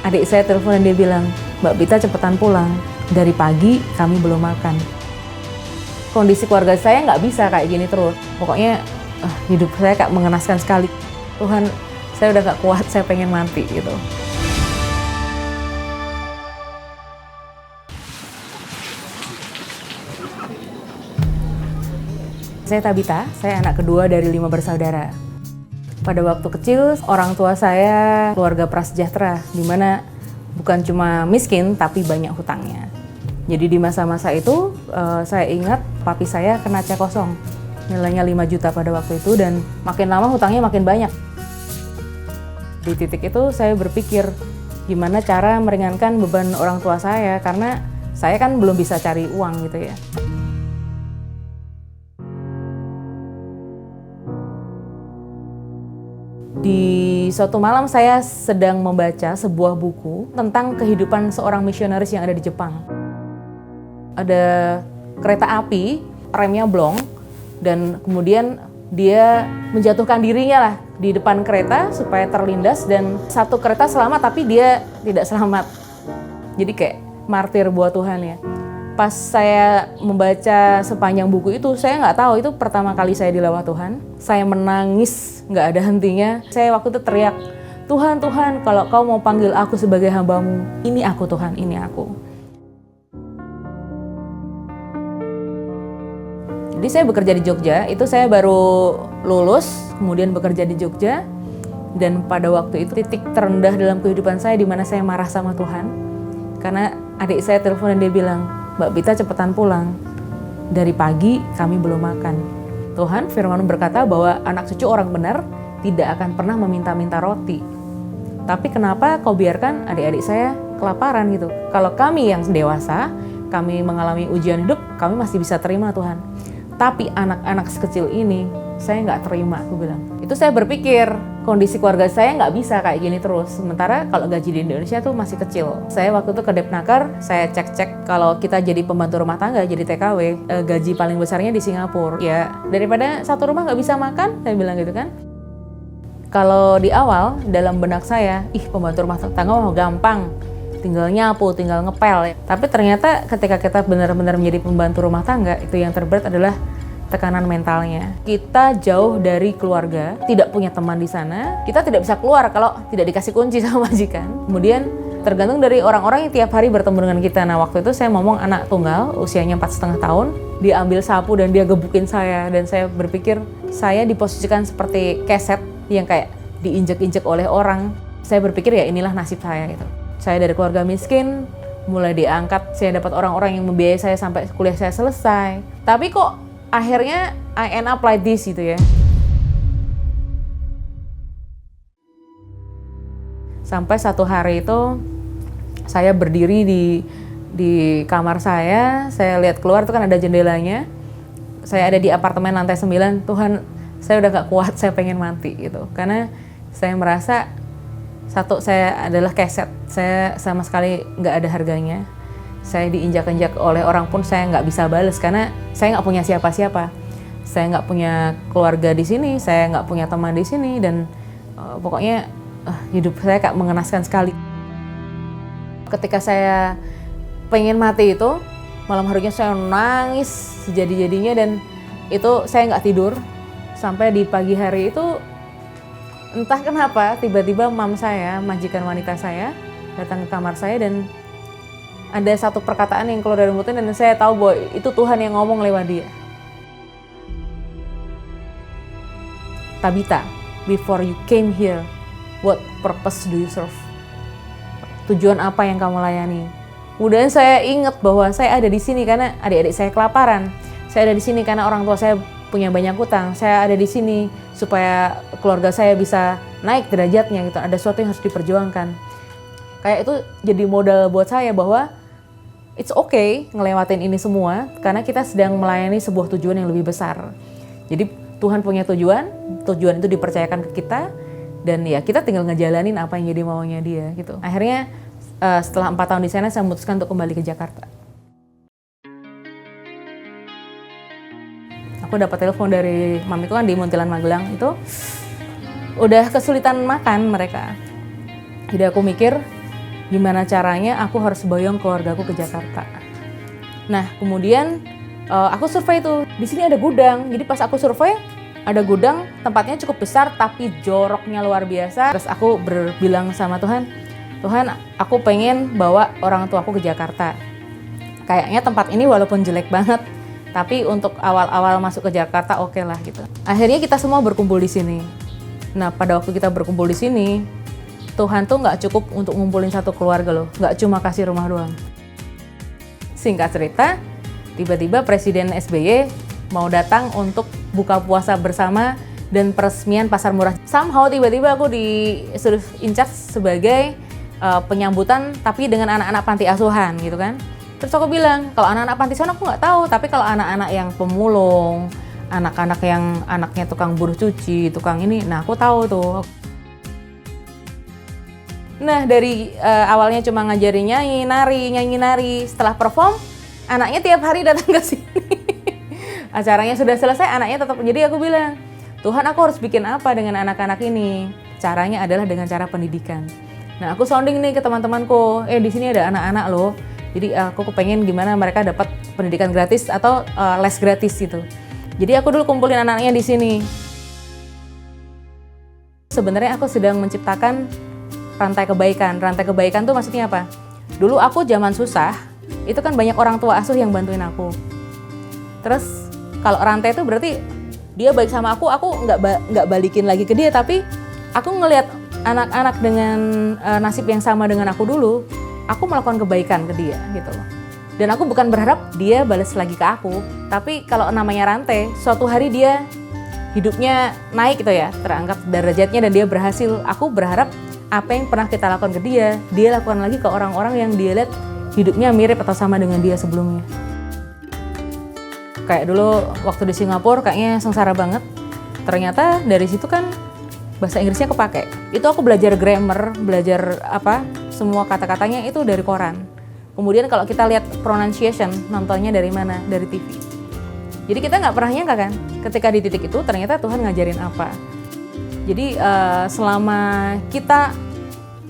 Adik saya telepon dan dia bilang, Mbak Pita cepetan pulang, dari pagi kami belum makan. Kondisi keluarga saya nggak bisa kayak gini terus. Pokoknya hidup saya kayak mengenaskan sekali. Tuhan, saya udah nggak kuat, saya pengen mati gitu. Saya Tabita, saya anak kedua dari 5 bersaudara. Pada waktu kecil, orang tua saya keluarga prasejahtera, di mana bukan cuma miskin, tapi banyak hutangnya. Jadi di masa-masa itu, saya ingat papi saya kena cek kosong. Nilainya 5 juta pada waktu itu, dan makin lama hutangnya makin banyak. Di titik itu, saya berpikir, gimana cara meringankan beban orang tua saya, karena saya kan belum bisa cari uang gitu ya. Di suatu malam saya sedang membaca sebuah buku tentang kehidupan seorang misionaris yang ada di Jepang. Ada kereta api, remnya blong, dan kemudian dia menjatuhkan dirinya lah di depan kereta supaya terlindas, dan satu kereta selamat tapi dia tidak selamat. Jadi kayak martir buat Tuhan ya. Pas saya membaca sepanjang buku itu, saya nggak tahu itu pertama kali saya dilawat Tuhan. Saya menangis, nggak ada hentinya. Saya waktu itu teriak, Tuhan, Tuhan, kalau kau mau panggil aku sebagai hamba-Mu, ini aku Tuhan, ini aku. Jadi saya bekerja di Jogja, itu saya baru lulus, kemudian bekerja di Jogja. Dan pada waktu itu titik terendah dalam kehidupan saya di mana saya marah sama Tuhan. Karena adik saya telepon dan dia bilang, Mbak Pita cepetan pulang, dari pagi kami belum makan. Tuhan firman berkata bahwa anak cucu orang benar tidak akan pernah meminta-minta roti. Tapi kenapa kau biarkan adik-adik saya kelaparan gitu? Kalau kami yang dewasa, kami mengalami ujian hidup, kami masih bisa terima Tuhan. Tapi anak-anak sekecil ini, saya nggak terima, aku bilang. Itu saya berpikir, kondisi keluarga saya nggak bisa kayak gini terus. Sementara kalau gaji di Indonesia tuh masih kecil. Saya waktu itu ke Depnaker, saya cek-cek kalau kita jadi pembantu rumah tangga, jadi TKW, gaji paling besarnya di Singapura. Ya, daripada satu rumah nggak bisa makan, saya bilang gitu kan. Kalau di awal, dalam benak saya, pembantu rumah tangga mau gampang. Tinggal nyapu, tinggal ngepel. Tapi ternyata ketika kita benar-benar menjadi pembantu rumah tangga, itu yang terberat adalah tekanan mentalnya. Kita jauh dari keluarga, tidak punya teman di sana, kita tidak bisa keluar kalau tidak dikasih kunci sama majikan. Kemudian tergantung dari orang-orang yang tiap hari bertemu dengan kita. Nah waktu itu saya ngomong anak tunggal, usianya 4,5 tahun, dia ambil sapu dan dia gebukin saya. Dan saya berpikir, saya diposisikan seperti keset yang kayak diinjek-injek oleh orang. Saya berpikir ya inilah nasib saya gitu. Saya dari keluarga miskin, mulai diangkat, saya dapat orang-orang yang membiayai saya sampai kuliah saya selesai. Tapi kok akhirnya I end up like this gitu ya. Sampai satu hari itu saya berdiri di kamar saya lihat keluar, itu kan ada jendelanya. Saya ada di apartemen lantai 9, Tuhan, saya udah gak kuat, saya pengen mati gitu. Karena saya merasa satu, saya adalah keset, saya sama sekali nggak ada harganya. Saya diinjak-injak oleh orang pun saya nggak bisa balas karena saya nggak punya siapa-siapa. Saya nggak punya keluarga di sini, saya nggak punya teman di sini, dan pokoknya hidup saya kayak mengenaskan sekali. Ketika saya pengen mati itu, malam harinya saya nangis sejadi-jadinya, dan itu saya nggak tidur sampai di pagi hari itu. Entah kenapa, tiba-tiba mam saya, majikan wanita saya, datang ke kamar saya, dan ada satu perkataan yang keluar dari mulutnya, dan saya tahu bahwa itu Tuhan yang ngomong lewat dia. Tabita, before you came here, what purpose do you serve? Tujuan apa yang kamu layani? Kemudian saya ingat bahwa saya ada di sini karena adik-adik saya kelaparan. Saya ada di sini karena orang tua saya punya banyak hutang. Saya ada di sini supaya keluarga saya bisa naik derajatnya gitu. Ada sesuatu yang harus diperjuangkan. Kayak itu jadi modal buat saya bahwa it's okay ngelewatin ini semua karena kita sedang melayani sebuah tujuan yang lebih besar. Jadi Tuhan punya tujuan itu dipercayakan ke kita, dan ya kita tinggal ngejalanin apa yang jadi maunya dia gitu. Akhirnya setelah 4 tahun di sana saya memutuskan untuk kembali ke Jakarta. Aku dapat telepon dari mamiku kan di Muntilan Magelang, itu udah kesulitan makan mereka. Jadi aku mikir, gimana caranya aku harus boyong keluargaku ke Jakarta. Nah, kemudian aku survei tuh, di sini ada gudang. Jadi pas aku survei, ada gudang, tempatnya cukup besar tapi joroknya luar biasa. Terus aku berbilang sama Tuhan, Tuhan, aku pengen bawa orang tuaku ke Jakarta. Kayaknya tempat ini walaupun jelek banget, tapi untuk awal-awal masuk ke Jakarta oke lah gitu. Akhirnya kita semua berkumpul di sini. Nah, pada waktu kita berkumpul di sini, Tuhan tuh nggak cukup untuk ngumpulin satu keluarga loh, nggak cuma kasih rumah doang. Singkat cerita, tiba-tiba Presiden SBY mau datang untuk buka puasa bersama dan peresmian Pasar Murah. Somehow tiba-tiba aku disuruh in charge sebagai penyambutan tapi dengan anak-anak panti asuhan gitu kan. Terus aku bilang, kalau anak-anak panti asuhan aku nggak tahu, tapi kalau anak-anak yang pemulung, anak-anak yang anaknya tukang buruh cuci, tukang ini, nah aku tahu tuh. Nah, dari awalnya cuma ngajarin nyanyi, nari. Setelah perform, anaknya tiap hari datang ke sini. Acaranya sudah selesai, anaknya tetap. Jadi aku bilang, Tuhan, aku harus bikin apa dengan anak-anak ini? Caranya adalah dengan cara pendidikan. Nah, aku sounding nih ke teman-temanku, di sini ada anak-anak loh. Jadi aku kepengen gimana mereka dapat pendidikan gratis atau les gratis gitu. Jadi aku dulu kumpulin anak-anaknya di sini. Sebenarnya aku sedang menciptakan rantai kebaikan. Rantai kebaikan tuh maksudnya apa? Dulu aku zaman susah, itu kan banyak orang tua asuh yang bantuin aku. Terus kalau rantai itu berarti dia baik sama aku nggak balikin lagi ke dia, tapi aku ngelihat anak-anak dengan nasib yang sama dengan aku dulu, aku melakukan kebaikan ke dia gitu loh. Dan aku bukan berharap dia balas lagi ke aku, tapi kalau namanya rantai, suatu hari dia hidupnya naik gitu ya, terangkat derajatnya dan dia berhasil. Aku berharap apa yang pernah kita lakukan ke dia lakukan lagi ke orang-orang yang dia lihat hidupnya mirip atau sama dengan dia sebelumnya. Kayak dulu waktu di Singapura kayaknya sengsara banget. Ternyata dari situ kan bahasa Inggrisnya kepake. Itu aku belajar grammar, belajar semua kata-katanya itu dari koran. Kemudian kalau kita lihat pronunciation, nontonnya dari mana? Dari TV. Jadi kita nggak pernah nyangka kan, ketika di titik itu ternyata Tuhan ngajarin apa. Jadi selama kita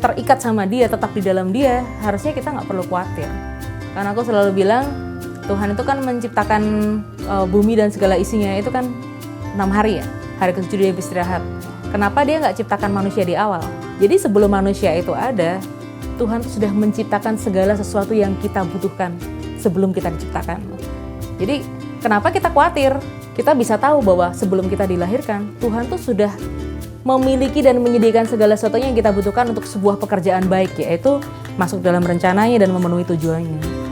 terikat sama dia, tetap di dalam dia, harusnya kita nggak perlu khawatir. Karena aku selalu bilang, Tuhan itu kan menciptakan bumi dan segala isinya itu kan 6 hari ya, hari ke-7 dia beristirahat. Kenapa dia nggak ciptakan manusia di awal? Jadi sebelum manusia itu ada, Tuhan tuh sudah menciptakan segala sesuatu yang kita butuhkan sebelum kita diciptakan. Jadi kenapa kita khawatir? Kita bisa tahu bahwa sebelum kita dilahirkan, Tuhan tuh sudah memiliki dan menyediakan segala sesuatu yang kita butuhkan untuk sebuah pekerjaan baik, yaitu masuk dalam rencananya dan memenuhi tujuannya.